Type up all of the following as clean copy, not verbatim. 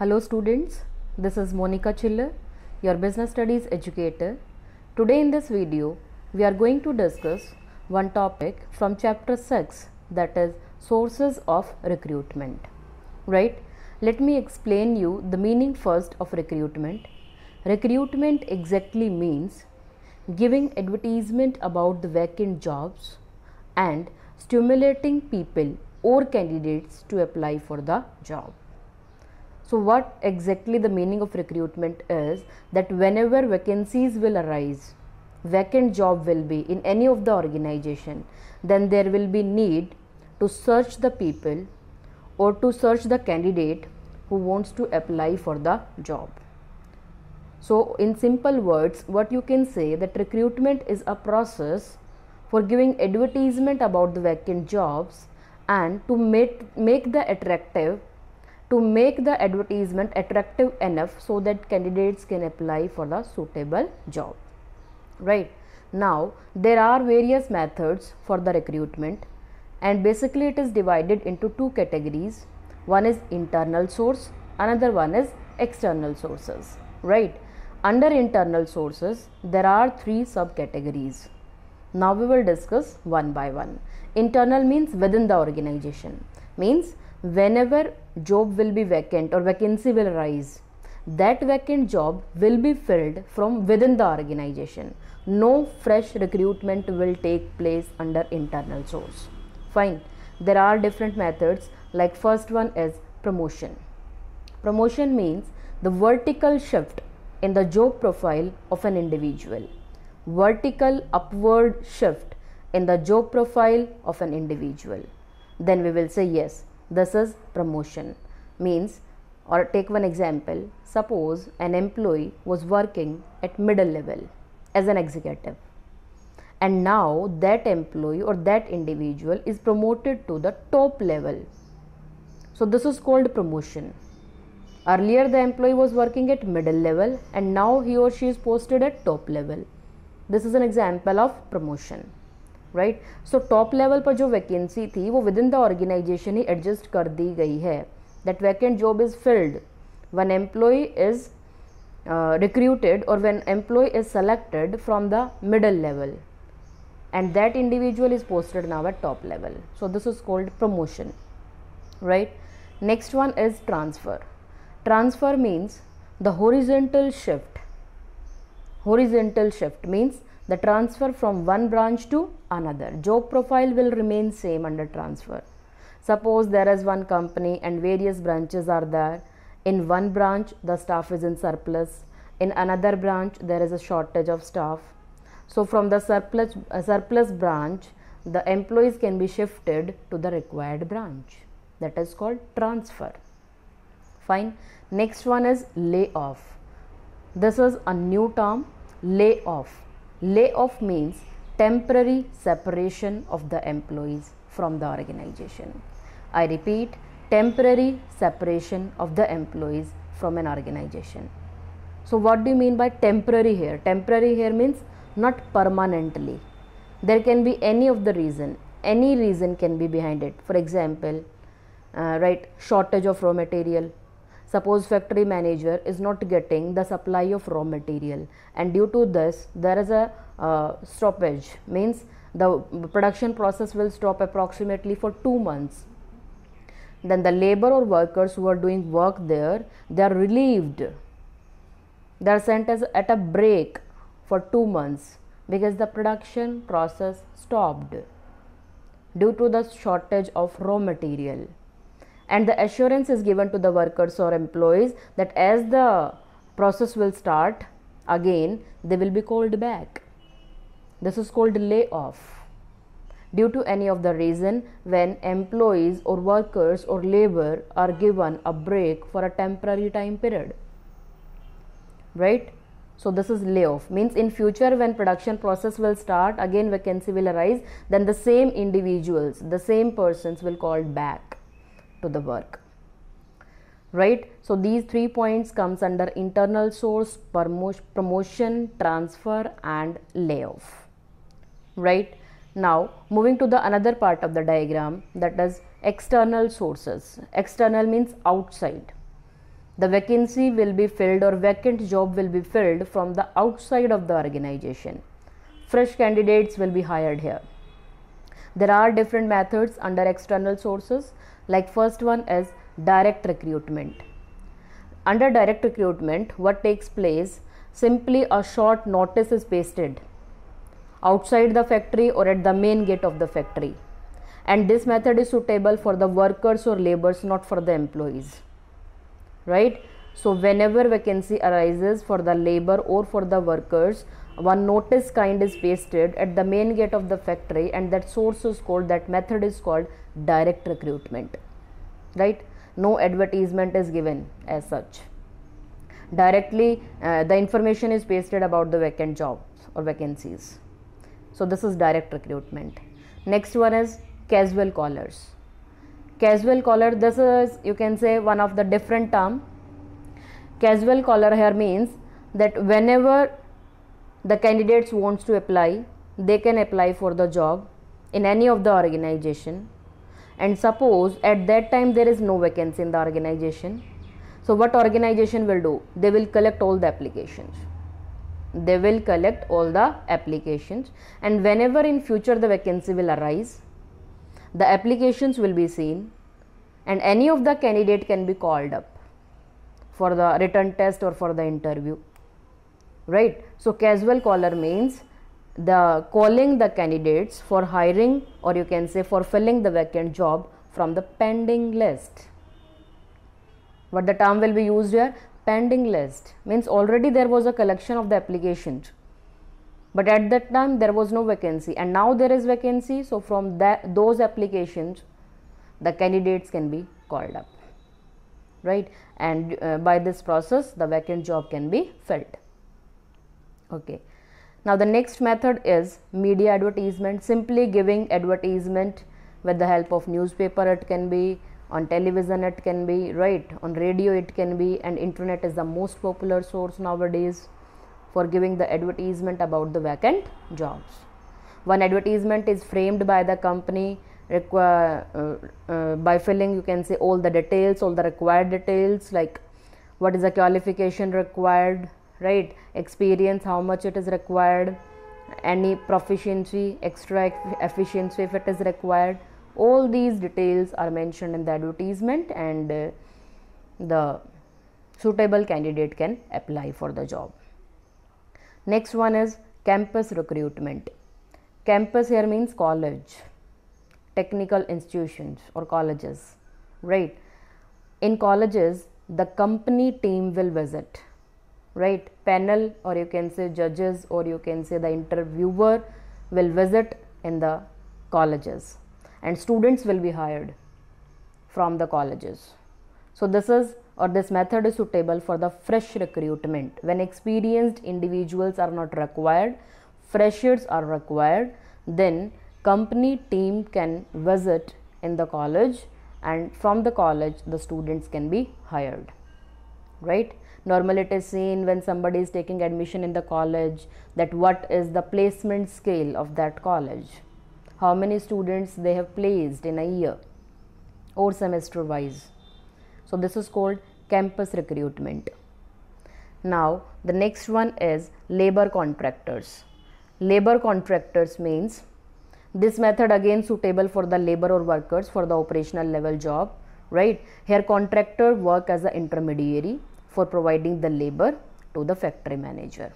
Hello students, this is Monica Chiller, your business studies educator. Today in this video, we are going to discuss one topic from chapter 6, that is sources of recruitment. Right? Let me explain you the meaning first of recruitment. Recruitment exactly means giving advertisement about the vacant jobs and stimulating people or candidates to apply for the job. So what exactly the meaning of recruitment is that whenever vacancies will arise, vacant job will be in any of the organization, then there will be need to search the people or to search the candidate who wants to apply for the job. So in simple words, what you can say that recruitment is a process for giving advertisement about the vacant jobs and to make the advertisement attractive enough so that candidates can apply for the suitable job. Right? Now there are various methods for the recruitment, and basically it is divided into two categories. One is internal source, another one is external sources. Right? Under internal sources there are three subcategories. Now we will discuss one by one. Internal means within the organization, means whenever job will be vacant or vacancy will arise, that vacant job will be filled from within the organization. No fresh recruitment will take place under internal source. Fine. There are different methods, like first one is promotion. Promotion means the vertical shift in the job profile of an individual. Vertical upward shift in the job profile of an individual. Then we will say yes, this is promotion. Means, or take one example, suppose an employee was working at middle level as an executive, and now that employee or that individual is promoted to the top level. So this is called promotion. Earlier the employee was working at middle level and now he or she is posted at top level. This is an example of promotion. Right. So top level पर जो vacancy थी वो within the organization ही adjust कर दी गई है. That vacant job is filled when employee is recruited और when employee is selected from the middle level and that individual is posted now at top level. So this is called promotion. Right? Next one is transfer. Transfer means the horizontal shift. Horizontal shift means the transfer from one branch to another. Job profile will remain same under transfer. Suppose there is one company and various branches are there. In one branch the staff is in surplus. In another branch there is a shortage of staff. So from the surplus branch, the employees can be shifted to the required branch. That is called transfer. Fine. Next one is layoff. This is a new term, layoff. Layoff means temporary separation of the employees from the organization. I repeat, temporary separation of the employees from an organization. So what do you mean by temporary here? Temporary here means not permanently. There can be any of the reason. Any reason can be behind it. For example, right, shortage of raw material. Suppose factory manager is not getting the supply of raw material, and due to this there is a stoppage, means the production process will stop approximately for 2 months. Then the labor or workers who are doing work there, they are relieved. They are sent as at a break for 2 months because the production process stopped due to the shortage of raw material. And the assurance is given to the workers or employees that as the process will start again, they will be called back. This is called layoff. Due to any of the reason, when employees or workers or labor are given a break for a temporary time period. Right? So this is layoff. Means in future when production process will start, again vacancy will arise, then the same individuals, the same persons will called back to the work. Right? So these 3 points comes under internal source, promotion, transfer and layoff. Right? Now moving to the another part of the diagram, that is external sources. External means outside. the vacancy will be filled or vacant job will be filled from the outside of the organization. Fresh candidates will be hired here. There are different methods under external sources, like first one is direct recruitment. Under direct recruitment, what takes place? Simply a short notice is pasted outside the factory or at the main gate of the factory, and this method is suitable for the workers or laborers, not for the employees, right? So whenever vacancy arises for the labor or for the workers, one notice kind is pasted at the main gate of the factory, and that source is called, that method is called direct recruitment, right? No advertisement is given as such. Directly the information is pasted about the vacant jobs or vacancies. So this is direct recruitment. Next one is casual callers. Casual caller, this is, you can say, one of the different term. Casual caller here means that whenever the candidates wants to apply, they can apply for the job in any of the organization, and suppose at that time there is no vacancy in the organization. So what organization will do? They will collect all the applications. They will collect all the applications, and whenever in future the vacancy will arise, the applications will be seen, and any of the candidate can be called up for the written test or for the interview, right? So casual caller means the calling the candidates for hiring, or you can say for filling the vacant job from the pending list. What the term will be used here? Pending list means already there was a collection of the applications, but at that time there was no vacancy, and now there is vacancy. So from those applications the candidates can be called up, right? And by this process the vacant job can be filled. Okay, now the next method is media advertisement. Simply giving advertisement with the help of newspaper, it can be on television, it can be, right, on radio it can be, and internet is the most popular source nowadays for giving the advertisement about the vacant jobs. One advertisement is framed by the company by filling, you can say, all the details, all the required details, like what is the qualification required, right, experience, how much it is required, any proficiency, extra efficiency if it is required. All these details are mentioned in the advertisement, and the suitable candidate can apply for the job. Next one is campus recruitment. Campus here means college, technical institutions or colleges, right? In colleges the company team will visit, right? Panel, or you can say judges, or you can say the interviewer will visit in the colleges, and students will be hired from the colleges. So this is, or this method is suitable for the fresh recruitment. When experienced individuals are not required, freshers are required, then company team can visit in the college, and from the college the students can be hired, right? Normally it is seen when somebody is taking admission in the college, that what is the placement scale of that college, how many students they have placed in a year or semester wise. So this is called campus recruitment. Now the next one is labor contractors. Labor contractors means, this method again suitable for the labor or workers for the operational level job, right? Here contractor work as an intermediary for providing the labor to the factory manager.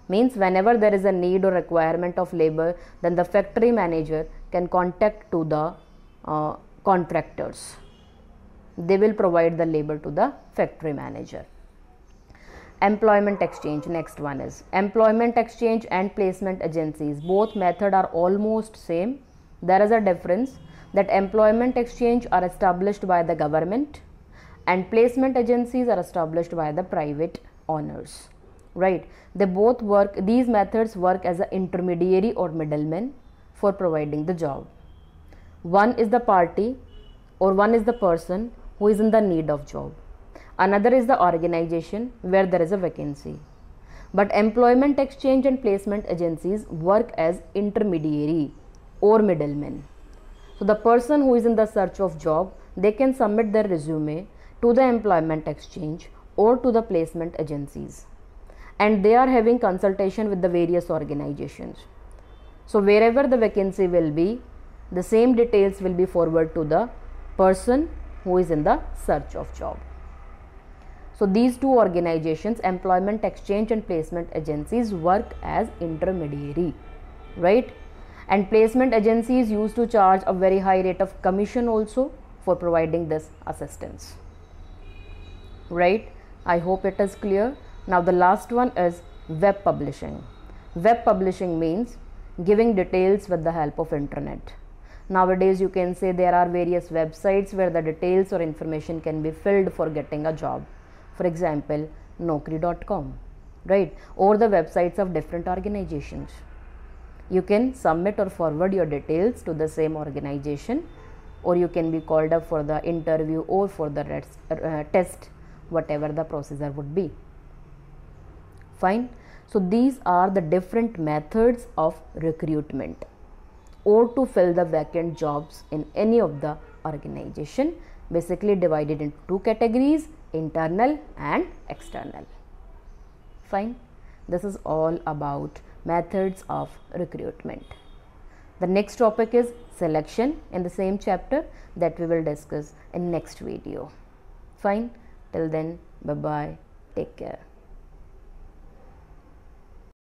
Means whenever there is a need or requirement of labor, then the factory manager can contact to the contractors. They will provide the labor to the factory manager. Employment exchange, next one is employment exchange and placement agencies. Both method are almost same. There is a difference that employment exchange are established by the government and placement agencies are established by the private owners, right? They both work, these methods work as an intermediary or middleman for providing the job. One is the party, or one is the person who is in the need of job. Another is the organization where there is a vacancy. But employment exchange and placement agencies work as intermediary or middlemen. So the person who is in the search of job, they can submit their resume to the employment exchange or to the placement agencies, and they are having consultation with the various organizations. So wherever the vacancy will be, the same details will be forwarded to the person who is in the search of job. So these two organizations, employment exchange and placement agencies, work as intermediary, right? And placement agencies used to charge a very high rate of commission also for providing this assistance, right? I hope it is clear. Now the last one is web publishing. Web publishing means giving details with the help of internet. Nowadays you can say there are various websites where the details or information can be filled for getting a job. For example, Naukri.com, right? Or the websites of different organizations. You can submit or forward your details to the same organization, or you can be called up for the interview or for the test, whatever the procedure would be. Fine. So these are the different methods of recruitment or to fill the vacant jobs in any of the organization, basically divided into two categories, internal and external. Fine. This is all about methods of recruitment. The next topic is selection in the same chapter, that we will discuss in next video. Fine. Till then, bye bye. Take care.